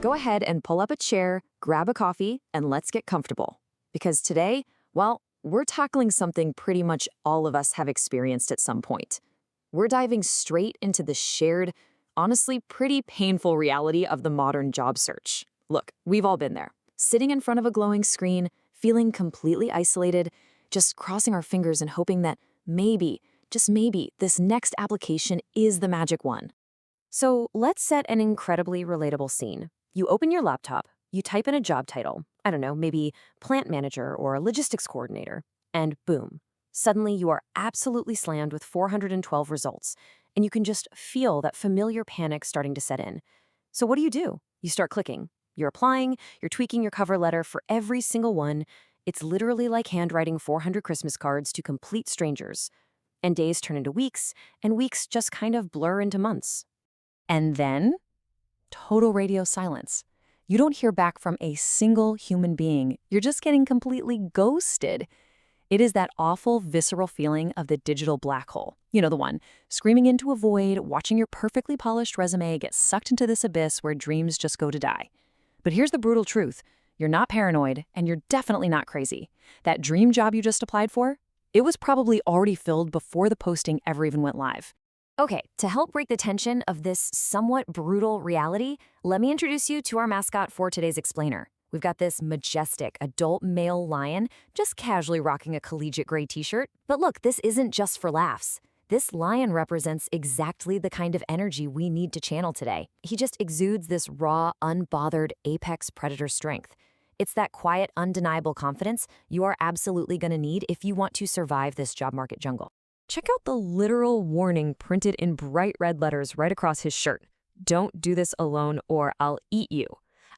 Go ahead and pull up a chair, grab a coffee, and let's get comfortable. Because today, well, we're tackling something pretty much all of us have experienced at some point. We're diving straight into the shared, honestly pretty painful reality of the modern job search. Look, we've all been there, sitting in front of a glowing screen, feeling completely isolated, just crossing our fingers and hoping that maybe, just maybe, this next application is the magic one. So let's set an incredibly relatable scene. You open your laptop, you type in a job title, I don't know, maybe plant manager or logistics coordinator, and boom, suddenly you are absolutely slammed with 412 results, and you can just feel that familiar panic starting to set in. So what do? You start clicking. You're applying, you're tweaking your cover letter for every single one. It's literally like handwriting 400 Christmas cards to complete strangers. And days turn into weeks, and weeks just kind of blur into months. And then, total radio silence. You don't hear back from a single human being. You're just getting completely ghosted. It is that awful, visceral feeling of the digital black hole. You know the one, screaming into a void, watching your perfectly polished resume get sucked into this abyss where dreams just go to die. But here's the brutal truth. You're not paranoid, and you're definitely not crazy. That dream job you just applied for, it was probably already filled before the posting ever even went live. Okay, to help break the tension of this somewhat brutal reality, let me introduce you to our mascot for today's explainer. We've got this majestic adult male lion just casually rocking a collegiate gray t-shirt. But look, this isn't just for laughs. This lion represents exactly the kind of energy we need to channel today. He just exudes this raw, unbothered apex predator strength. It's that quiet, undeniable confidence you are absolutely going to need if you want to survive this job market jungle. Check out the literal warning printed in bright red letters right across his shirt. Don't do this alone or I'll eat you.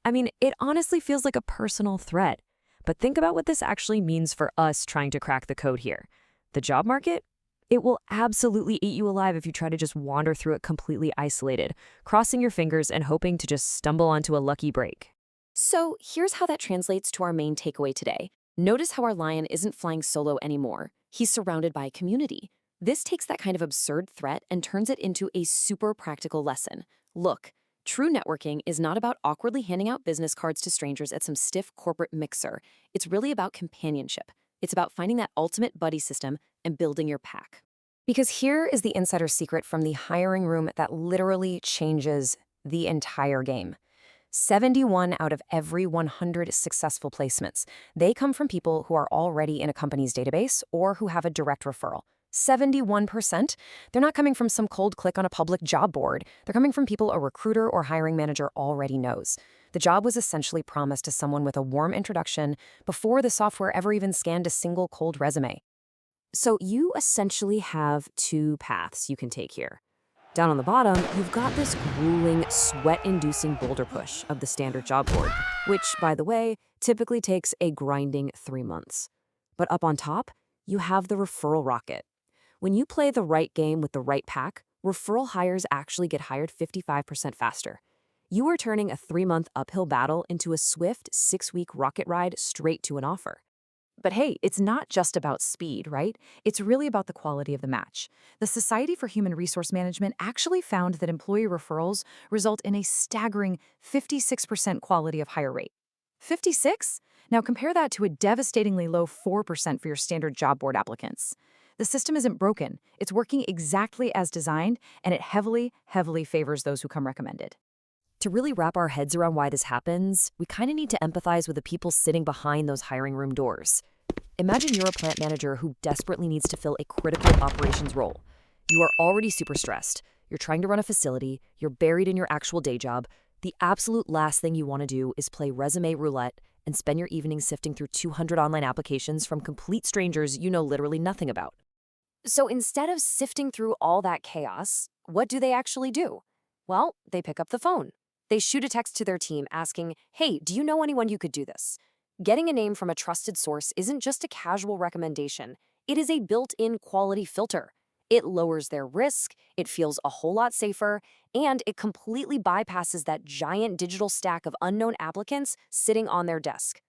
I mean, it honestly feels like a personal threat. But think about what this actually means for us trying to crack the code here. The job market? It will absolutely eat you alive if you try to just wander through it completely isolated, crossing your fingers and hoping to just stumble onto a lucky break. So here's how that translates to our main takeaway today. Notice how our lion isn't flying solo anymore. He's surrounded by a community. This takes that kind of absurd threat and turns it into a super practical lesson. Look, true networking is not about awkwardly handing out business cards to strangers at some stiff corporate mixer. It's really about companionship. It's about finding that ultimate buddy system and building your pack. Because here is the insider secret from the hiring room that literally changes the entire game. 71 out of every 100 successful placements, they come from people who are already in a company's database or who have a direct referral. 71%, they're not coming from some cold click on a public job board. They're coming from people a recruiter or hiring manager already knows. The job was essentially promised to someone with a warm introduction before the software ever even scanned a single cold resume. So you essentially have two paths you can take here. Down on the bottom, you've got this grueling, sweat-inducing boulder push of the standard job board, which, by the way, typically takes a grinding 3 months. But up on top, you have the referral rocket. When you play the right game with the right pack, referral hires actually get hired 55% faster. You are turning a 3-month uphill battle into a swift 6-week rocket ride straight to an offer. But hey, it's not just about speed, right? It's really about the quality of the match. The Society for Human Resource Management actually found that employee referrals result in a staggering 56% quality of hire rate. 56? Now compare that to a devastatingly low 4% for your standard job board applicants. The system isn't broken. It's working exactly as designed, and it heavily, heavily favors those who come recommended. To really wrap our heads around why this happens, we kind of need to empathize with the people sitting behind those hiring room doors. Imagine you're a plant manager who desperately needs to fill a critical operations role. You are already super stressed. You're trying to run a facility. You're buried in your actual day job. The absolute last thing you want to do is play resume roulette and spend your evenings sifting through 200 online applications from complete strangers you know literally nothing about. So instead of sifting through all that chaos, what do they actually do? Well, they pick up the phone. They shoot a text to their team asking, hey, do you know anyone you could do this? Getting a name from a trusted source isn't just a casual recommendation. It is a built-in quality filter. It lowers their risk, it feels a whole lot safer, and it completely bypasses that giant digital stack of unknown applicants sitting on their desk.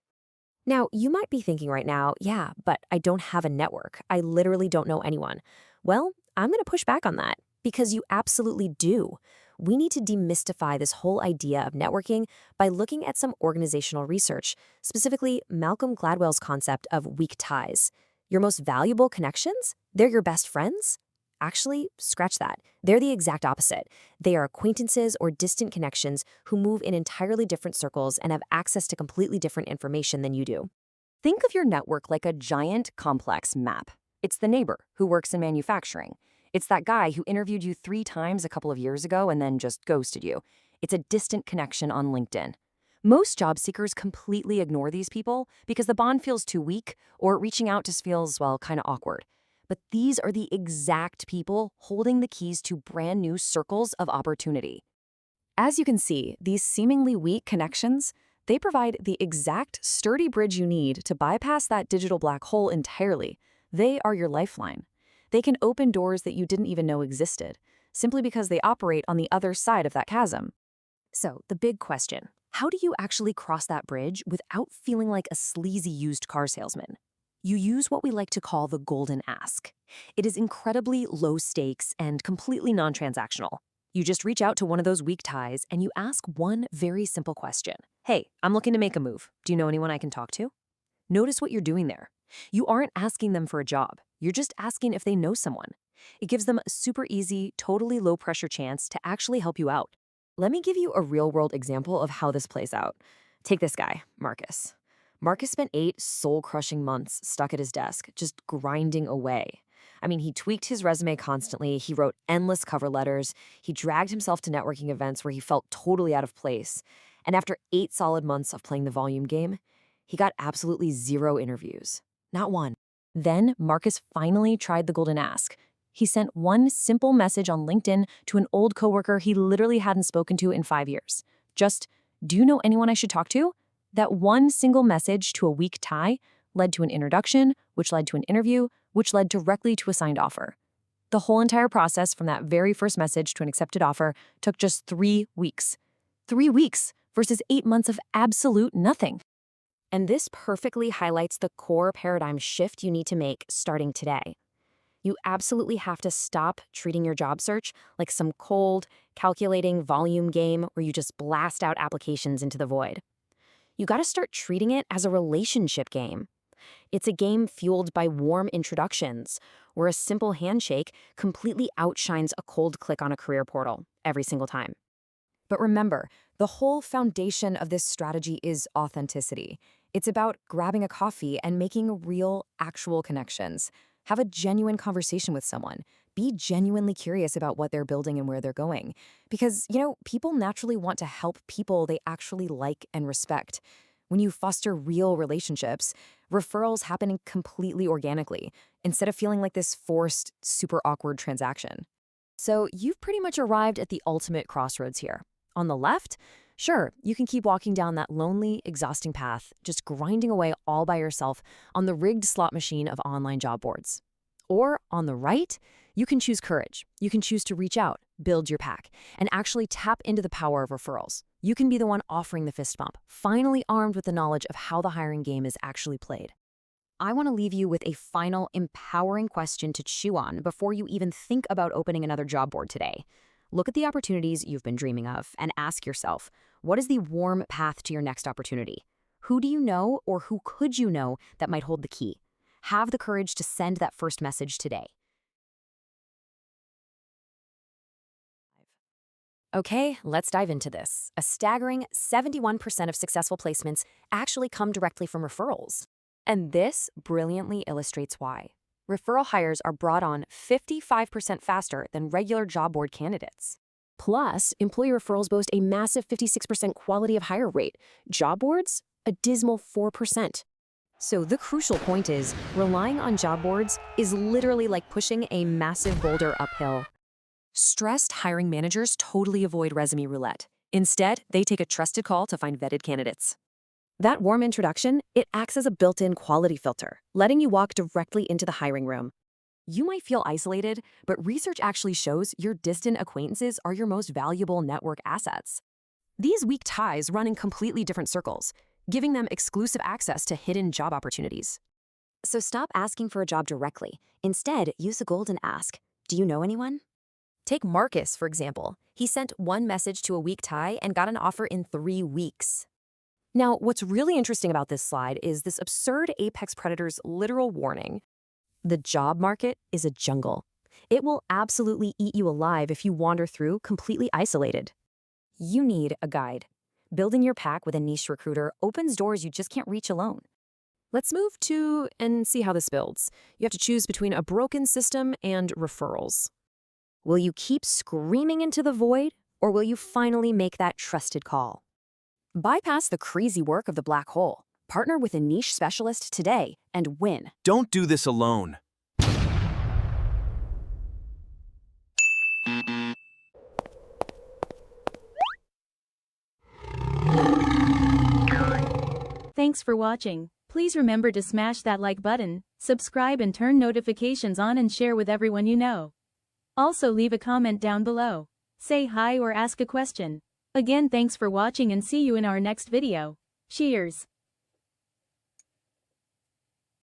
Now, you might be thinking right now, yeah, but I don't have a network. I literally don't know anyone. Well, I'm going to push back on that because you absolutely do. we need to demystify this whole idea of networking by looking at some organizational research, specifically Malcolm Gladwell's concept of weak ties. Your most valuable connections? They're your best friends? Actually, scratch that. They're the exact opposite. They are acquaintances or distant connections who move in entirely different circles and have access to completely different information than you do. Think of your network like a giant, complex map. It's the neighbor who works in manufacturing. It's that guy who interviewed you 3 times a couple of years ago and then just ghosted you. It's a distant connection on LinkedIn. Most job seekers completely ignore these people because the bond feels too weak or reaching out just feels, well, kind of awkward. But these are the exact people holding the keys to brand new circles of opportunity. As you can see, these seemingly weak connections, they provide the exact sturdy bridge you need to bypass that digital black hole entirely. They are your lifeline. They can open doors that you didn't even know existed, simply because they operate on the other side of that chasm. So, the big question, how do you actually cross that bridge without feeling like a sleazy used car salesman? You use what we like to call the golden ask. It is incredibly low stakes and completely non-transactional. You just reach out to one of those weak ties and you ask one very simple question. Hey, I'm looking to make a move. Do you know anyone I can talk to? Notice what you're doing there. You aren't asking them for a job. You're just asking if they know someone. It gives them a super easy, totally low-pressure chance to actually help you out. Let me give you a real-world example of how this plays out. Take this guy, Marcus. Marcus spent 8 soul-crushing months stuck at his desk, just grinding away. I mean, he tweaked his resume constantly, he wrote endless cover letters, he dragged himself to networking events where he felt totally out of place. And after 8 solid months of playing the volume game, he got absolutely 0 interviews. Not one. Then Marcus finally tried the golden ask. He sent one simple message on LinkedIn to an old coworker he literally hadn't spoken to in 5 years. Just, do you know anyone I should talk to? That one single message to a weak tie led to an introduction, which led to an interview, which led directly to a signed offer. The whole entire process from that very first message to an accepted offer took just 3 weeks. 3 weeks versus 8 months of absolute nothing. And this perfectly highlights the core paradigm shift you need to make starting today. You absolutely have to stop treating your job search like some cold, calculating volume game where you just blast out applications into the void. You got to start treating it as a relationship game. It's a game fueled by warm introductions, where a simple handshake completely outshines a cold click on a career portal every single time. But remember, the whole foundation of this strategy is authenticity. It's about grabbing a coffee and making real, actual connections. Have a genuine conversation with someone. Be genuinely curious about what they're building and where they're going. Because, people naturally want to help people they actually like and respect. When you foster real relationships, referrals happen completely organically, instead of feeling like this forced, super awkward transaction. So you've pretty much arrived at the ultimate crossroads here. On the left, sure, you can keep walking down that lonely, exhausting path, just grinding away all by yourself on the rigged slot machine of online job boards. Or on the right, you can choose courage. You can choose to reach out, build your pack, and actually tap into the power of referrals. You can be the one offering the fist bump, finally armed with the knowledge of how the hiring game is actually played. I want to leave you with a final, empowering question to chew on before you even think about opening another job board today. Look at the opportunities you've been dreaming of and ask yourself, what is the warm path to your next opportunity? Who do you know or who could you know that might hold the key? Have the courage to send that first message today. Okay, let's dive into this. A staggering 71% of successful placements actually come directly from referrals. And this brilliantly illustrates why. Referral hires are brought on 55% faster than regular job board candidates. Plus, employee referrals boast a massive 56% quality of hire rate. Job boards? A dismal 4%. So the crucial point is, relying on job boards is literally like pushing a massive boulder uphill. Stressed hiring managers totally avoid resume roulette. Instead, they take a trusted call to find vetted candidates. That warm introduction, it acts as a built-in quality filter, letting you walk directly into the hiring room. You might feel isolated, but research actually shows your distant acquaintances are your most valuable network assets. These weak ties run in completely different circles, giving them exclusive access to hidden job opportunities. So stop asking for a job directly. Instead, use the golden ask. Do you know anyone? Take Marcus, for example. He sent one message to a weak tie and got an offer in 3 weeks. Now, what's really interesting about this slide is this absurd apex predator's literal warning. The job market is a jungle. It will absolutely eat you alive if you wander through completely isolated. You need a guide. Building your pack with a niche recruiter opens doors you just can't reach alone. Let's move to and see how this builds. You have to choose between a broken system and referrals. Will you keep screaming into the void, or will you finally make that trusted call? Bypass the crazy work of the black hole. Partner with a niche specialist today and win. Don't do this alone. Thanks for watching. Please remember to smash that like button, subscribe and turn notifications on and share with everyone you know. Also leave a comment down below. Say hi or ask a question. Again, thanks for watching and see you in our next video. Cheers!